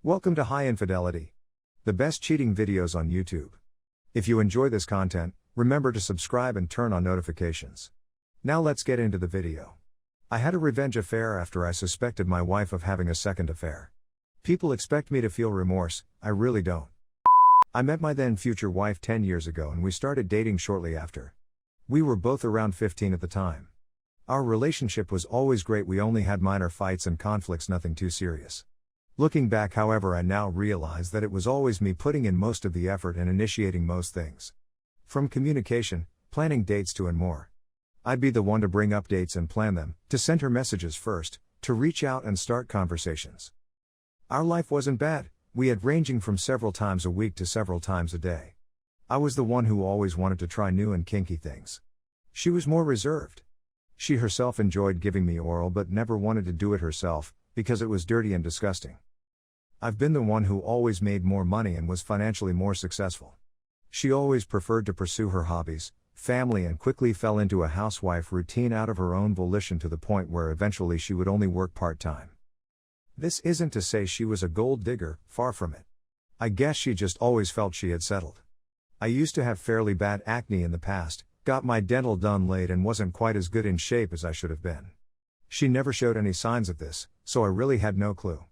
Welcome to High Infidelity, the best cheating videos on YouTube. If you enjoy this content, remember to subscribe and turn on notifications. Now let's get into the video. I had a revenge affair after I suspected my wife of having a second affair. People expect me to feel remorse, I really don't. I met my then future wife 10 years ago and we started dating shortly after. We were both around 15 at the time. Our relationship was always great, we only had minor fights and conflicts, nothing too serious. Looking back, however, I now realize that it was always me putting in most of the effort and initiating most things. From communication, planning dates to and more. I'd be the one to bring up dates and plan them, to send her messages first, to reach out and start conversations. Our life wasn't bad, we had ranging from several times a week to several times a day. I was the one who always wanted to try new and kinky things. She was more reserved. She herself enjoyed giving me oral but never wanted to do it herself, because it was dirty and disgusting. I've been the one who always made more money and was financially more successful. She always preferred to pursue her hobbies, family, and quickly fell into a housewife routine out of her own volition to the point where eventually she would only work part-time. This isn't to say she was a gold digger, far from it. I guess she just always felt she had settled. I used to have fairly bad acne in the past, got my dental done late and wasn't quite as good in shape as I should have been. She never showed any signs of this, so I really had no clue.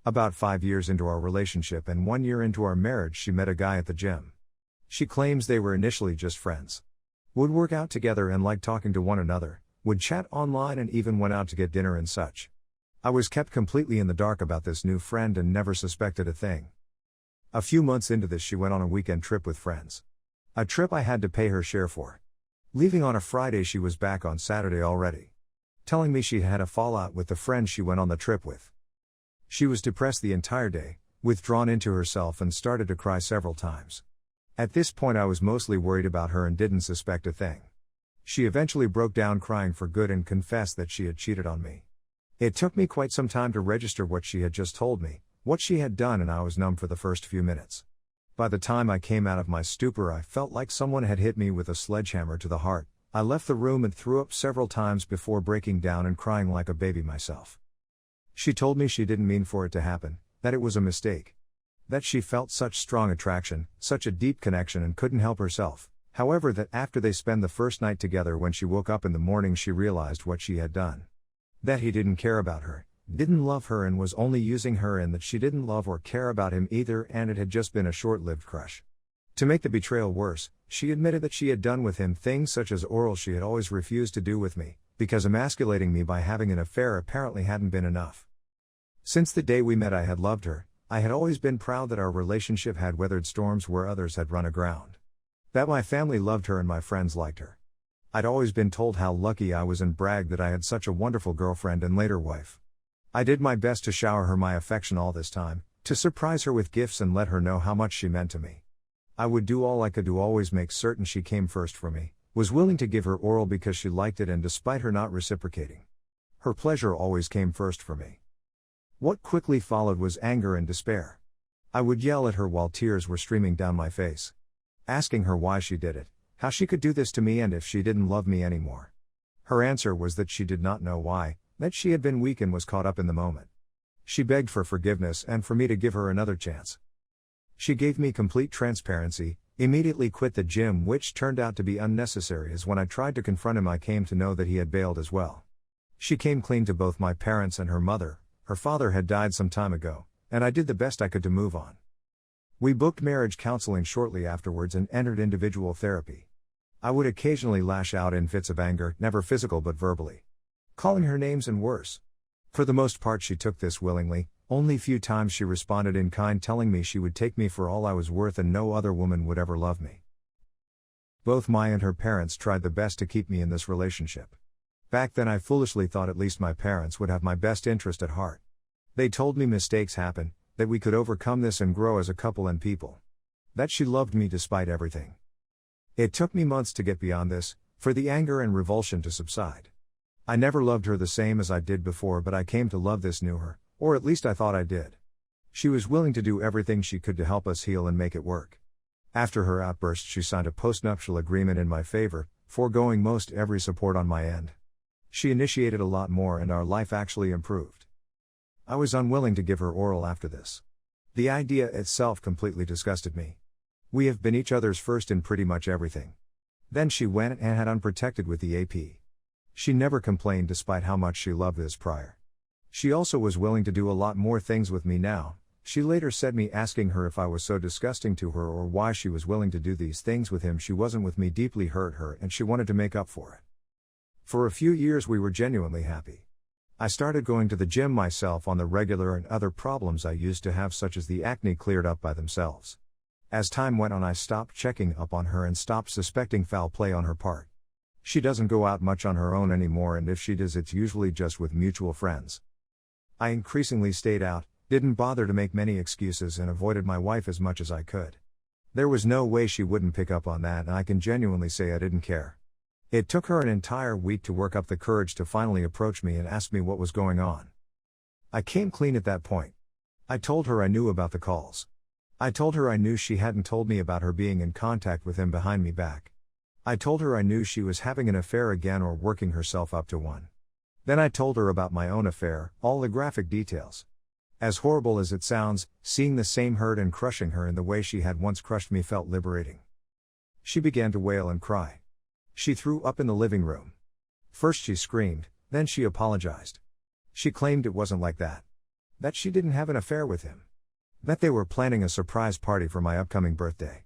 About 5 years into our relationship and 1 year into our marriage, she met a guy at the gym. She claims they were initially just friends. Would work out together and liked talking to one another, would chat online and even went out to get dinner and such. I was kept completely in the dark about this new friend and never suspected a thing. A few months into this, she went on a weekend trip with friends. A trip I had to pay her share for. Leaving on a Friday, she was back on Saturday already. Telling me she had a fallout with the friend she went on the trip with. She was depressed the entire day, withdrawn into herself, and started to cry several times. At this point I was mostly worried about her and didn't suspect a thing. She eventually broke down crying for good and confessed that she had cheated on me. It took me quite some time to register what she had just told me, what she had done, and I was numb for the first few minutes. By the time I came out of my stupor, I felt like someone had hit me with a sledgehammer to the heart. I left the room and threw up several times before breaking down and crying like a baby myself. She told me she didn't mean for it to happen, that it was a mistake. That she felt such strong attraction, such a deep connection, and couldn't help herself. However, that after they spent the first night together, when she woke up in the morning, she realized what she had done. That he didn't care about her, didn't love her, and was only using her, and that she didn't love or care about him either, and it had just been a short-lived crush. To make the betrayal worse, she admitted that she had done with him things such as oral she had always refused to do with me, because emasculating me by having an affair apparently hadn't been enough. Since the day we met, I had loved her. I had always been proud that our relationship had weathered storms where others had run aground. That my family loved her and my friends liked her. I'd always been told how lucky I was and bragged that I had such a wonderful girlfriend and later wife. I did my best to shower her my affection all this time, to surprise her with gifts and let her know how much she meant to me. I would do all I could to always make certain she came first for me, was willing to give her oral because she liked it and despite her not reciprocating. Her pleasure always came first for me. What quickly followed was anger and despair. I would yell at her while tears were streaming down my face. Asking her why she did it, how she could do this to me, and if she didn't love me anymore. Her answer was that she did not know why, that she had been weak and was caught up in the moment. She begged for forgiveness and for me to give her another chance. She gave me complete transparency, immediately quit the gym, which turned out to be unnecessary, as when I tried to confront him I came to know that he had bailed as well. She came clean to both my parents and her mother. Her father had died some time ago, and I did the best I could to move on. We booked marriage counseling shortly afterwards and entered individual therapy. I would occasionally lash out in fits of anger, never physical but verbally. Calling her names and worse. For the most part she took this willingly, only few times she responded in kind, telling me she would take me for all I was worth and no other woman would ever love me. Both my and her parents tried the best to keep me in this relationship. Back then I foolishly thought at least my parents would have my best interest at heart. They told me mistakes happen, that we could overcome this and grow as a couple and people. That she loved me despite everything. It took me months to get beyond this, for the anger and revulsion to subside. I never loved her the same as I did before, but I came to love this new her, or at least I thought I did. She was willing to do everything she could to help us heal and make it work. After her outburst, she signed a postnuptial agreement in my favor, foregoing most every support on my end. She initiated a lot more and our life actually improved. I was unwilling to give her oral after this. The idea itself completely disgusted me. We have been each other's first in pretty much everything. Then she went and had unprotected with the AP. She never complained despite how much she loved this prior. She also was willing to do a lot more things with me now. She later said me asking her if I was so disgusting to her or why she was willing to do these things with him. She wasn't with me deeply hurt her and she wanted to make up for it. For a few years we were genuinely happy. I started going to the gym myself on the regular and other problems I used to have such as the acne cleared up by themselves. As time went on I stopped checking up on her and stopped suspecting foul play on her part. She doesn't go out much on her own anymore and if she does it's usually just with mutual friends. I increasingly stayed out, didn't bother to make many excuses and avoided my wife as much as I could. There was no way she wouldn't pick up on that and I can genuinely say I didn't care. It took her an entire week to work up the courage to finally approach me and ask me what was going on. I came clean at that point. I told her I knew about the calls. I told her I knew she hadn't told me about her being in contact with him behind me back. I told her I knew she was having an affair again or working herself up to one. Then I told her about my own affair, all the graphic details. As horrible as it sounds, seeing the same hurt and crushing her in the way she had once crushed me felt liberating. She began to wail and cry. She threw up in the living room. First she screamed, then she apologized. She claimed it wasn't like that. That she didn't have an affair with him. That they were planning a surprise party for my upcoming birthday.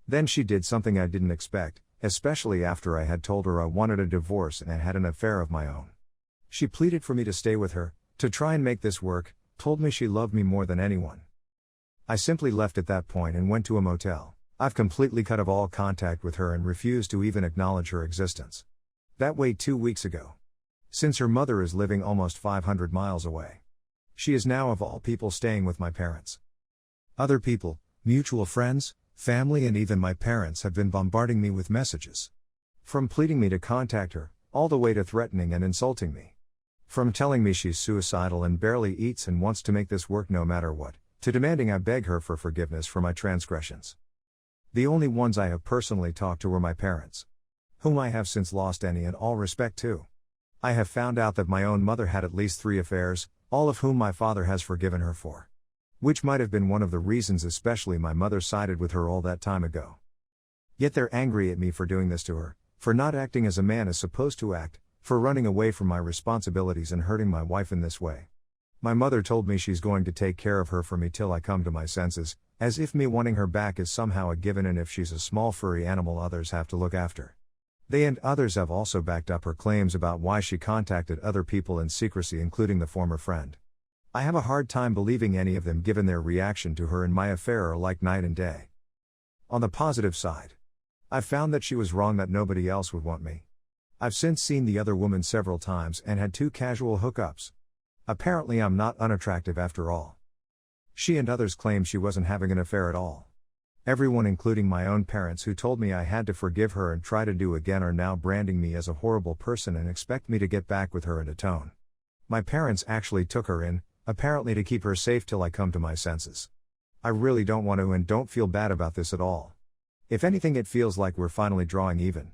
Then she did something I didn't expect, especially after I had told her I wanted a divorce and had an affair of my own. She pleaded for me to stay with her, to try and make this work, told me she loved me more than anyone. I simply left at that point and went to a motel. I've completely cut off all contact with her and refused to even acknowledge her existence. That way 2 weeks ago. Since her mother is living almost 500 miles away. She is now of all people staying with my parents. Other people, mutual friends, family and even my parents have been bombarding me with messages. From pleading me to contact her, all the way to threatening and insulting me. From telling me she's suicidal and barely eats and wants to make this work no matter what, to demanding I beg her for forgiveness for my transgressions. The only ones I have personally talked to were my parents. Whom I have since lost any and all respect to. I have found out that my own mother had at least 3 affairs, all of whom my father has forgiven her for. Which might have been one of the reasons especially my mother sided with her all that time ago. Yet they're angry at me for doing this to her, for not acting as a man is supposed to act, for running away from my responsibilities and hurting my wife in this way. My mother told me she's going to take care of her for me till I come to my senses, as if me wanting her back is somehow a given and if she's a small furry animal others have to look after. They and others have also backed up her claims about why she contacted other people in secrecy including the former friend. I have a hard time believing any of them given their reaction to her and my affair are like night and day. On the positive side, I've found that she was wrong that nobody else would want me. I've since seen the other woman several times and had 2 casual hookups. Apparently I'm not unattractive after all. She and others claim she wasn't having an affair at all. Everyone including my own parents who told me I had to forgive her and try to do again are now branding me as a horrible person and expect me to get back with her and atone. My parents actually took her in, apparently to keep her safe till I come to my senses. I really don't want to and don't feel bad about this at all. If anything it feels like we're finally drawing even.